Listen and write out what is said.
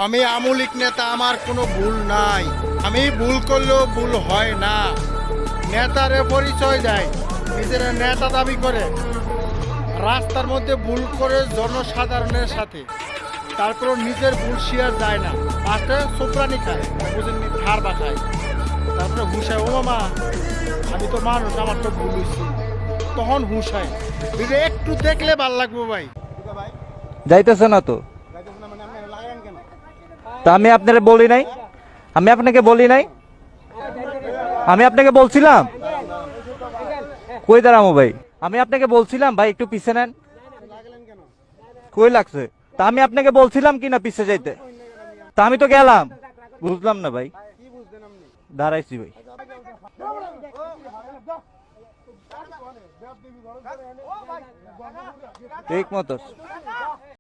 আমি আমলিক নেতা, আমার কোনো ভুল নাই। আমি ভুল করলেও ভুল হয় না। নেতারে পরিচয় দেয়, নিজেরা নেতা দাবি করে, রাস্তার মধ্যে ভুল করে জনসাধারণের সাথে, তারপর নিজের ভুল শেয়ার যায় না, লাস্টে সোপরানি খায়, বুঝেননি, ধার বা খায়, তারপরে হুঁশায়, ও মামা আমি তো মানুষ, আমার তো ভুল হয়েছে, তখন হুঁশায়। এটা একটু দেখলে ভাল লাগবে ভাই। যাইতেছে না তো। তা আমি আপনাকে বলি নাই, আমি আপনাকে বলি নাই, আমি আপনাকে বলছিলাম কই দাঁড়ামো ভাই, আমি আপনাকে বলছিলাম ভাই একটু পিছে নেন, কই লাগছে? তা আমি আপনাকে বলছিলাম কি না পিছে যাইতে, তা আমি তো গেলাম, বুঝলাম না ভাই, দাঁড়াইছি ভাই ঠিক মতো।